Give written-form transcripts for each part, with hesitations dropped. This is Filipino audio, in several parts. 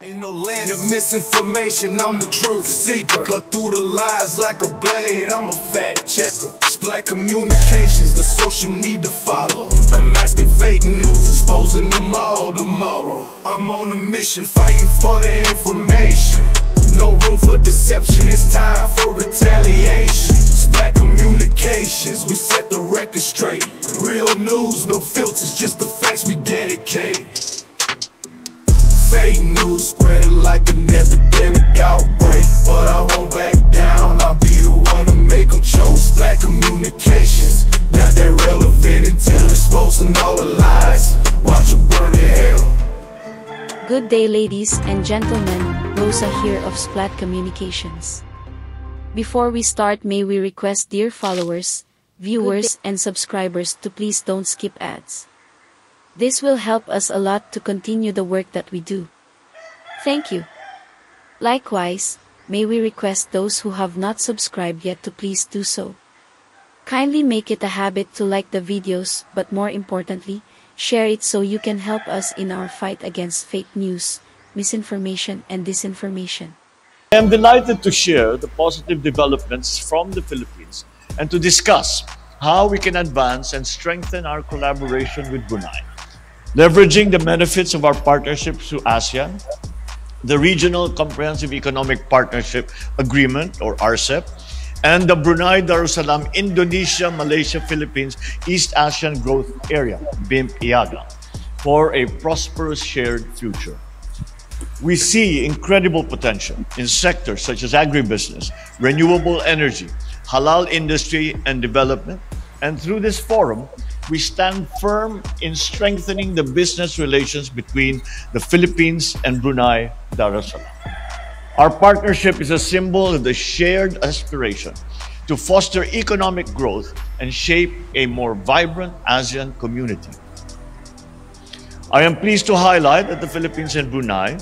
In the land of misinformation, I'm the truth seeker. Cut through the lies like a blade, I'm a fact checker. Black communications, the social need to follow. Unmasking fake news, exposing them all tomorrow. I'm on a mission, fighting for the information. No room for deception, it's time for retaliation. Black communications, we set the record straight. Real news, no filters, just the facts we dedicate. Fake news spreading like an epidemic outbreak, but I won't back down, I'll be the one to make them choke. Black communications, now they're relevant until exposing all the lies. Watch them burn in hell. Good day, ladies and gentlemen, Rosa here of Splat Communications. Before we start, may we request dear followers, viewers and subscribers to please don't skip ads. This will help us a lot to continue the work that we do. Thank you. Likewise, may we request those who have not subscribed yet to please do so. Kindly make it a habit to like the videos, but more importantly, share it so you can help us in our fight against fake news, misinformation and disinformation. I am delighted to share the positive developments from the Philippines and to discuss how we can advance and strengthen our collaboration with Brunei. Leveraging the benefits of our partnership through ASEAN, the Regional Comprehensive Economic Partnership Agreement or RCEP, and the Brunei Darussalam Indonesia Malaysia Philippines East Asian Growth Area BIMP-IAGA for a prosperous shared future. We see incredible potential in sectors such as agribusiness, renewable energy, halal industry and development, and through this forum, we stand firm in strengthening the business relations between the Philippines and Brunei Darussalam. Our partnership is a symbol of the shared aspiration to foster economic growth and shape a more vibrant ASEAN community. I am pleased to highlight that the Philippines and Brunei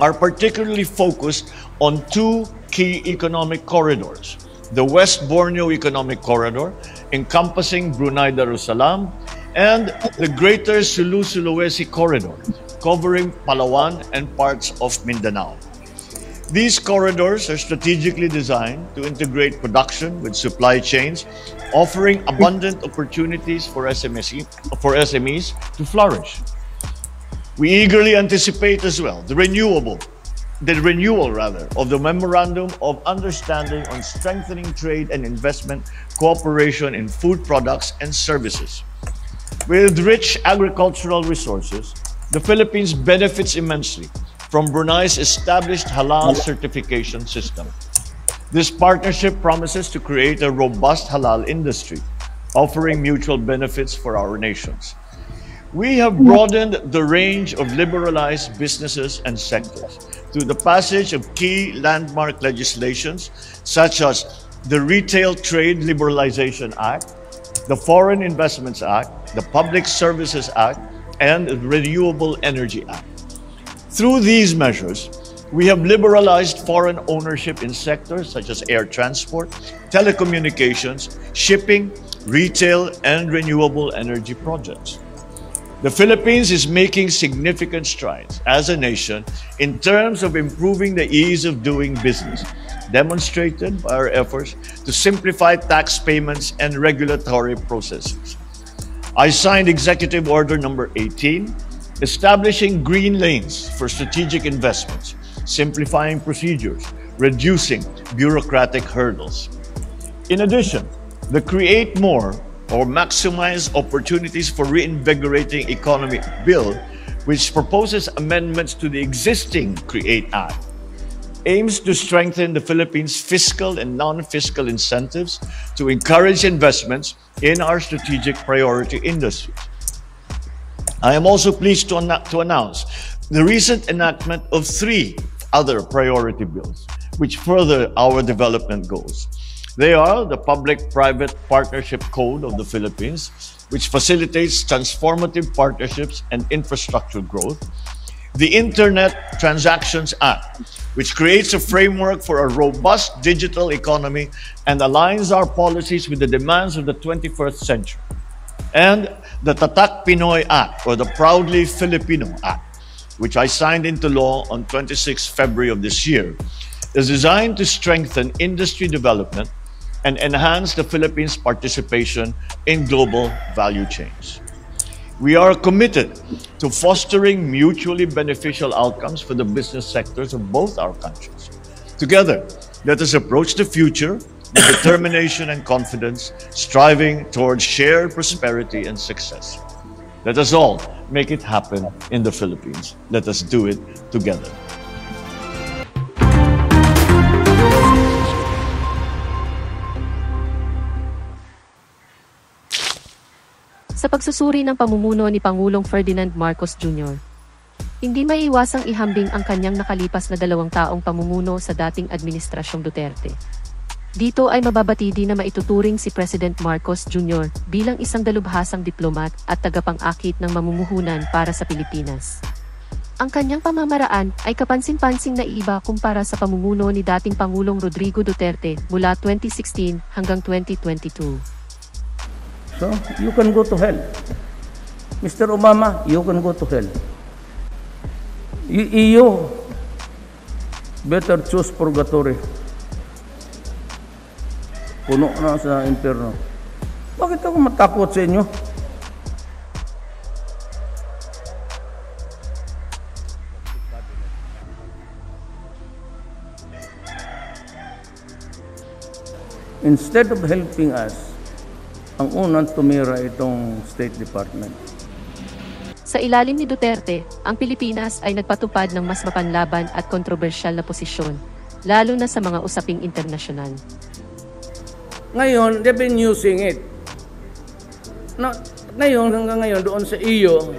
are particularly focused on two key economic corridors: the West Borneo Economic Corridor, encompassing Brunei Darussalam, and the Greater Sulu-Sulawesi Corridor, covering Palawan and parts of Mindanao. These corridors are strategically designed to integrate production with supply chains, offering abundant opportunities for SMEs to flourish. We eagerly anticipate as well the renewal of the Memorandum of Understanding on Strengthening Trade and Investment Cooperation in Food Products and Services. With rich agricultural resources, the Philippines benefits immensely from Brunei's established halal certification system. This partnership promises to create a robust halal industry, offering mutual benefits for our nations. We have broadened the range of liberalized businesses and sectors through the passage of key landmark legislations such as the Retail Trade Liberalization Act, the Foreign Investments Act, the Public Services Act, and the Renewable Energy Act. Through these measures, we have liberalized foreign ownership in sectors such as air transport, telecommunications, shipping, retail, and renewable energy projects. The Philippines is making significant strides as a nation in terms of improving the ease of doing business, demonstrated by our efforts to simplify tax payments and regulatory processes. I signed Executive Order Number 18, establishing green lanes for strategic investments, simplifying procedures, reducing bureaucratic hurdles. In addition, the Create More or Maximize Opportunities for Reinvigorating Economy Bill, which proposes amendments to the existing CREATE Act, aims to strengthen the Philippines' fiscal and non-fiscal incentives to encourage investments in our strategic priority industries. I am also pleased to announce the recent enactment of 3 other priority bills, which further our development goals. They are the Public-Private Partnership Code of the Philippines, which facilitates transformative partnerships and infrastructure growth, the Internet Transactions Act, which creates a framework for a robust digital economy and aligns our policies with the demands of the 21st century, and the Tatak Pinoy Act, or the Proudly Filipino Act, which I signed into law on 26 February of this year, is designed to strengthen industry development and enhance the Philippines' participation in global value chains. We are committed to fostering mutually beneficial outcomes for the business sectors of both our countries. Together, let us approach the future with determination and confidence, striving towards shared prosperity and success. Let us all make it happen in the Philippines. Let us do it together. Sa pagsusuri ng pamumuno ni Pangulong Ferdinand Marcos Jr., hindi maiiwasang ihambing ang kanyang nakalipas na 2 taong pamumuno sa dating Administrasyong Duterte. Dito ay mababatidi na maituturing si President Marcos Jr. bilang isang dalubhasang diplomat at tagapang-akit ng mamumuhunan para sa Pilipinas. Ang kanyang pamamaraan ay kapansin-pansing naiiba kumpara sa pamumuno ni dating Pangulong Rodrigo Duterte mula 2016 hanggang 2022. So, you can go to hell. Mr. Obama, you can go to hell. You better choose purgatory. Puno na sa impyerno. Bakit ako matakot sa inyo? Instead of helping us, ang unang tumira itong State Department. Sa ilalim ni Duterte, ang Pilipinas ay nagpatupad ng mas mapanlaban at kontrobersyal na posisyon, lalo na sa mga usaping internasyonal. Ngayon, they've been using it. Ngayon, hanggang ngayon, doon sa EU,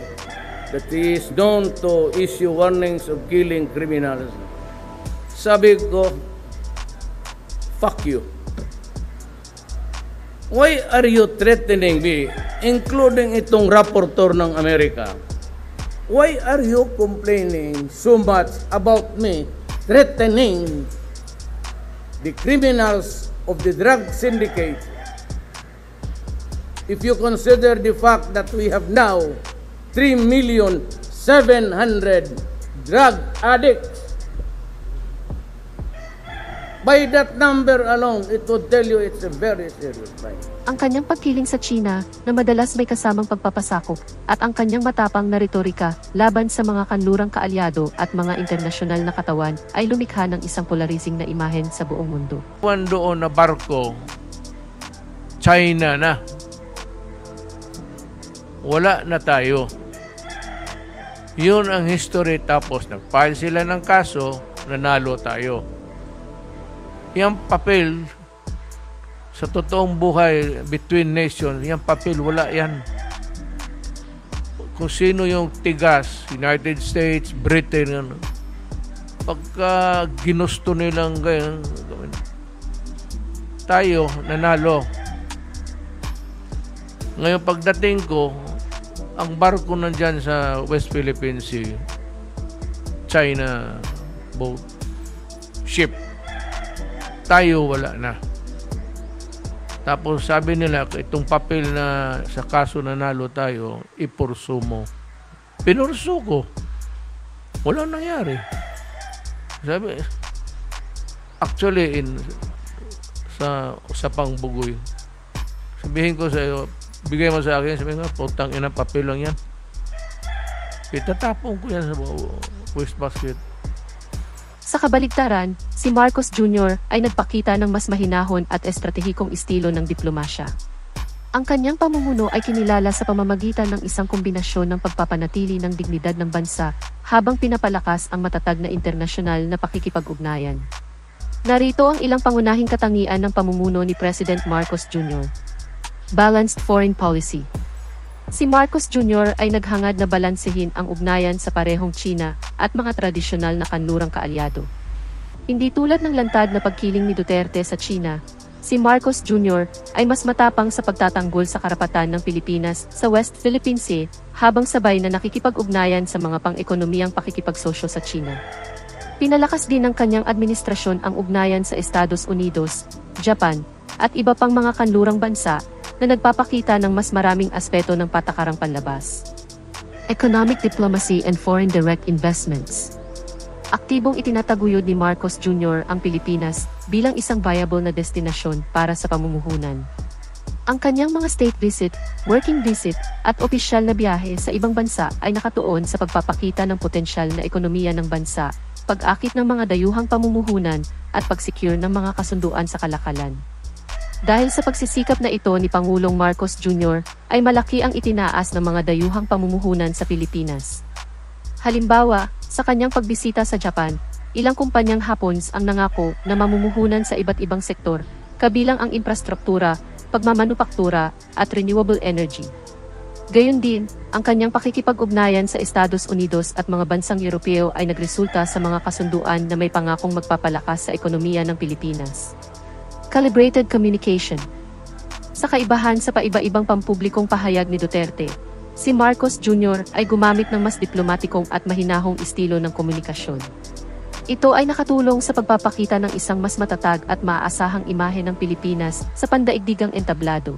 that is known to issue warnings of killing criminals. Sabi ko, fuck you. Why are you threatening me, including itong rapporteur ng Amerika? Why are you complaining so much about me threatening the criminals of the drug syndicate? If you consider the fact that we have now 3,700,000 drug addicts, by that number alone, it would tell you it's a very serious crime. Ang kanyang pagkiling sa China na madalas may kasamang pagpapasakop at ang kanyang matapang na retorika laban sa mga kanlurang kaalyado at mga internasyonal na katawan ay lumikha ng isang polarizing na imahen sa buong mundo. Doon na barko, China na. Wala na tayo. Yun ang history, tapos nag-file sila ng kaso, nanalo tayo. Yung papel, sa totoong buhay, between nations, yung papel, wala yan. Kung sino yung tigas, United States, Britain, pagka ginusto nilang ganyan, tayo, nanalo. Ngayon, pagdating ko, ang barko nandyan sa West Philippine Sea, China boat, ship, tayo wala na. Tapos sabi nila, itong papel na sa kaso nanalo tayo, ipursu mo. Pinursu ko. Walang nangyari. Sabi, actually, sa usapang bugoy, sabihin ko sa iyo, bigay mo sa akin, sabihin ko, putang ina, papel lang yan. Itatapon ko yan sa waste basket. Sa kabaligtaran, si Marcos Jr. ay nagpakita ng mas mahinahon at estratehikong estilo ng diplomasya. Ang kanyang pamumuno ay kinilala sa pamamagitan ng isang kombinasyon ng pagpapanatili ng dignidad ng bansa habang pinapalakas ang matatag na internasyonal na pakikipag-ugnayan. Narito ang ilang pangunahing katangian ng pamumuno ni President Marcos Jr. Balanced foreign policy. Si Marcos Jr. ay naghangad na balansehin ang ugnayan sa parehong China at mga tradisyonal na kanlurang kaalyado. Hindi tulad ng lantad na pagkiling ni Duterte sa China, si Marcos Jr. ay mas matapang sa pagtatanggol sa karapatan ng Pilipinas sa West Philippine Sea habang sabay na nakikipag-ugnayan sa mga pang-ekonomiyang pakikipagsosyo sa China. Pinalakas din ng kanyang administrasyon ang ugnayan sa Estados Unidos, Japan, at iba pang mga kanlurang bansa na nagpapakita ng mas maraming aspeto ng patakarang panlabas. Economic diplomacy and foreign direct investments. Aktibong itinataguyod ni Marcos Jr. ang Pilipinas bilang isang viable na destinasyon para sa pamumuhunan. Ang kanyang mga state visit, working visit, at opisyal na biyahe sa ibang bansa ay nakatuon sa pagpapakita ng potensyal na ekonomiya ng bansa, pag-akit ng mga dayuhang pamumuhunan, at pag-secure ng mga kasunduan sa kalakalan. Dahil sa pagsisikap na ito ni Pangulong Marcos Jr., ay malaki ang itinaas ng mga dayuhang pamumuhunan sa Pilipinas. Halimbawa, sa kanyang pagbisita sa Japan, ilang kumpanyang Hapons ang nangako na mamumuhunan sa iba't ibang sektor, kabilang ang infrastruktura, pagmamanupaktura, at renewable energy. Gayon din, ang kanyang pakikipag-ugnayan sa Estados Unidos at mga bansang Europeo ay nagresulta sa mga kasunduan na may pangakong magpapalakas sa ekonomiya ng Pilipinas. Calibrated communication. Sa kaibahan sa paiba-ibang pampublikong pahayag ni Duterte, si Marcos Jr. ay gumamit ng mas diplomatikong at mahinahong estilo ng komunikasyon. Ito ay nakatulong sa pagpapakita ng isang mas matatag at maaasahang imahe ng Pilipinas sa pandaigdigang entablado.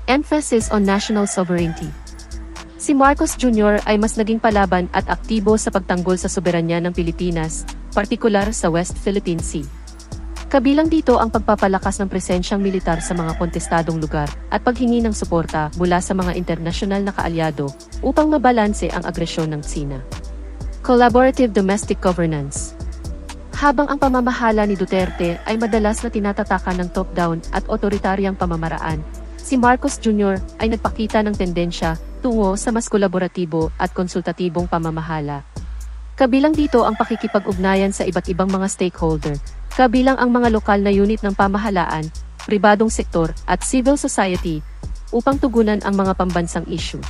Emphasis on national sovereignty. Si Marcos Jr. ay mas naging palaban at aktibo sa pagtanggol sa soberanya ng Pilipinas, partikular sa West Philippine Sea. Kabilang dito ang pagpapalakas ng presensyang militar sa mga kontestadong lugar at paghingi ng suporta mula sa mga internasyonal na kaalyado upang mabalanse ang agresyon ng Tsina. Collaborative domestic governance. Habang ang pamamahala ni Duterte ay madalas na tinatatakan ng top-down at otoritaryang pamamaraan, si Marcos Jr. ay nagpakita ng tendensya tungo sa mas kolaboratibo at konsultatibong pamamahala. Kabilang dito ang pakikipag-ugnayan sa iba't ibang mga stakeholder, kabilang ang mga lokal na unit ng pamahalaan, pribadong sektor at civil society, upang tugunan ang mga pambansang issue.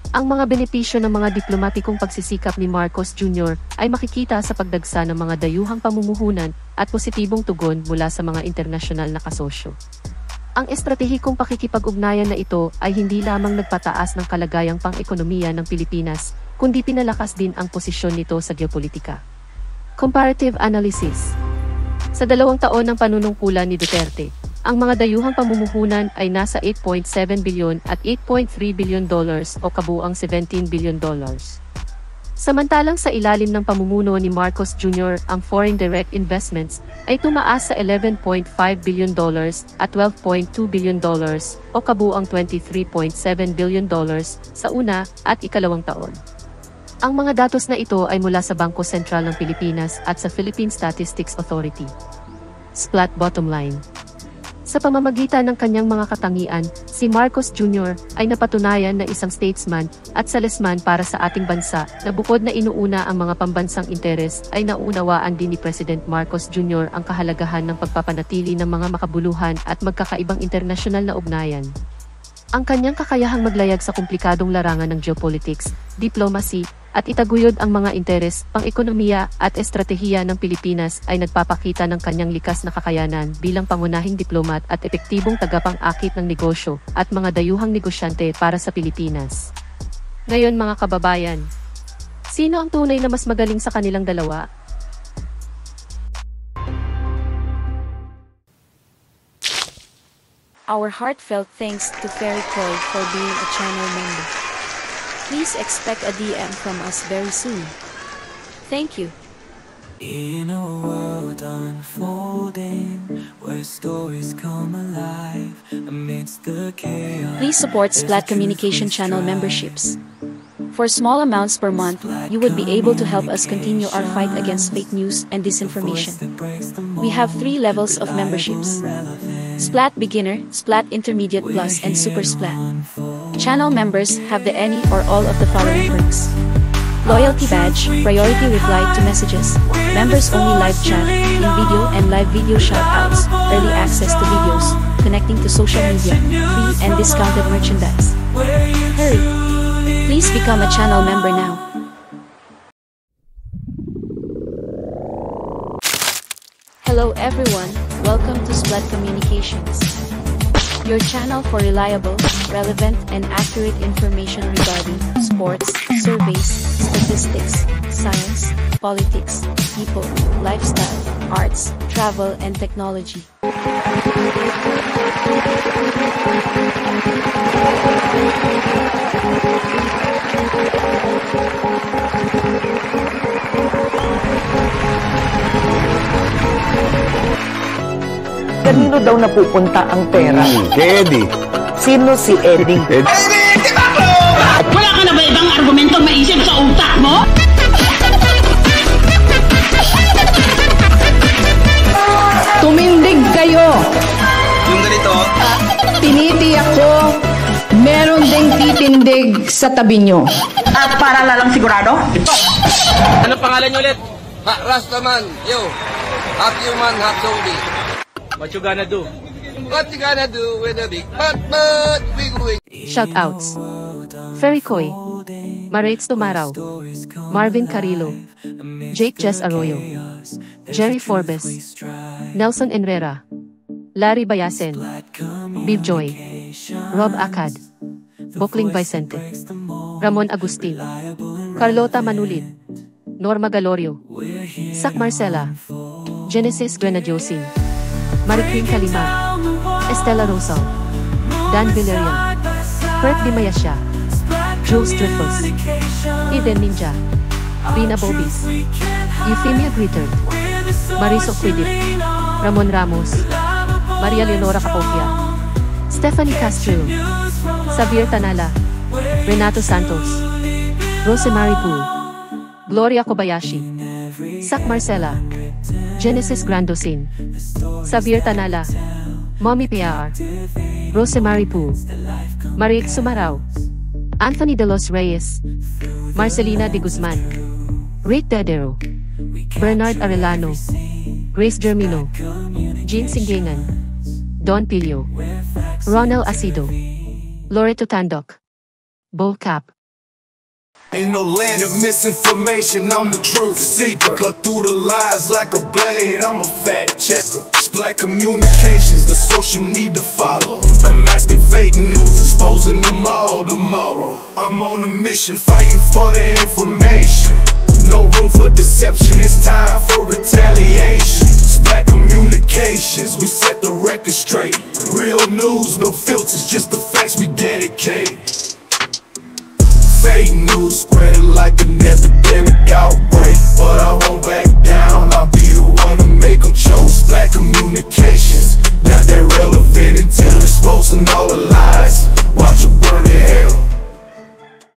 Ang mga benepisyo ng mga diplomatikong pagsisikap ni Marcos Jr. ay makikita sa pagdagsa ng mga dayuhang pamumuhunan at positibong tugon mula sa mga internasyonal na kasosyo. Ang estratehikong pakikipag-ugnayan na ito ay hindi lamang nagpataas ng kalagayang pang-ekonomiya ng Pilipinas, kundi pinalakas din ang posisyon nito sa geopolitika. Comparative analysis. Sa 2 taon ng panunungkulan ni Duterte, ang mga dayuhang pamumuhunan ay nasa $8.7 billion at $8.3 billion o kabuang $17 billion. Samantalang sa ilalim ng pamumuno ni Marcos Jr., ang foreign direct investments ay tumaas sa $11.5 billion at $12.2 billion o kabuang $23.7 billion sa una at ikalawang taon. Ang mga datos na ito ay mula sa Bangko Sentral ng Pilipinas at sa Philippine Statistics Authority. Splat bottom line. Sa pamamagitan ng kanyang mga katangian, si Marcos Jr. ay napatunayan na isang statesman at salesman para sa ating bansa na bukod na inuuna ang mga pambansang interes ay naunawaan din ni President Marcos Jr. ang kahalagahan ng pagpapanatili ng mga makabuluhan at magkakaibang internasyonal na ugnayan. Ang kanyang kakayahang maglayag sa komplikadong larangan ng geopolitics, diplomacy, at itaguyod ang mga interes, pang-ekonomiya at estratehiya ng Pilipinas ay nagpapakita ng kanyang likas na kakayanan bilang pangunahing diplomat at epektibong tagapang-akit ng negosyo at mga dayuhang negosyante para sa Pilipinas. Ngayon mga kababayan, sino ang tunay na mas magaling sa kanilang dalawa? Our heartfelt thanks to Fairy Croy for being a channel member. Please expect a DM from us very soon. Thank you. In a world unfolding, where stories come alive amidst the chaos. Please support Splat Communication channel memberships. For small amounts per month, you would be able to help us continue our fight against fake news and disinformation. We have 3 levels of memberships: Splat Beginner, Splat Intermediate Plus, and Super Splat. Channel members have the any or all of the following perks: Loyalty Badge, Priority Reply to Messages, Members Only Live Chat, in-video and live video shoutouts, Early Access to Videos, Connecting to Social Media, Free and Discounted Merchandise. Hurry! Please become a channel member now. Hello everyone, welcome to Splat Communications. your channel for reliable, relevant, and accurate information regarding sports, surveys, statistics, science, politics, people, lifestyle, arts, travel, and technology. Kanino daw napupunta ang pera? Kay Eddie. Sino si Eddie? Wala ka na ba ibang argumento maisip sa utak mo? Tumindig kayo! Yung ganito. Tinitiyak ko, meron ding titindig sa tabi nyo. At para lalang sigurado? Ano pangalan niyo ulit? Rastaman. Yo. Half human, half zombie. What you gonna do? What you gonna do with a big butt, big wing? Shoutouts. Ferry Coy, Marates Tumaraw, Marvin Carillo, Jake Jess Arroyo, Jerry Forbes, Nelson Enrera, Larry Bayasen, Bib Joy, Rob Akad, Bokling Vicente, Ramon Agustin, Carlota Manulid, Norma Galorio, Sak Marcela, Genesis Grenadiosin, Maricrin Kalima, Estela Rosal, Dan Villarian, Kurt Di Mayasya, Jules Dreyfus, Eden Ninja, Rina Bobis, Euphemia Grittert, Mariso Quidit, Ramon Ramos, Maria Leonora Capopia, Stephanie Castro, Xavier Tanala, Renato Santos, Rosemary Poole, Gloria Kobayashi, Sak Marcela, Genesis Grandosin, Xavier Tanala, Mommy PR, Rosemary Poole, Maric Sumarao, Anthony De Los Reyes, Marcelina De Guzman, Rick Dedero, Bernard Arellano, Grace Germino, Jean Singengan, Don Pilio, Ronald Asido, Loreto Tandok, Bull Cap. Ain't no land of misinformation, I'm the truth seeker. Cut through the lies like a blade, I'm a fact checker. Black communications, the social need to follow. Unmasking fake news, exposing them all tomorrow. I'm on a mission, fighting for the information. No room for deception, it's time for retaliation. Black communications, we set the record straight. Real news, no filters, just the facts we dedicate. Fake news spreading like an epidemic outbreak, but I won't back down.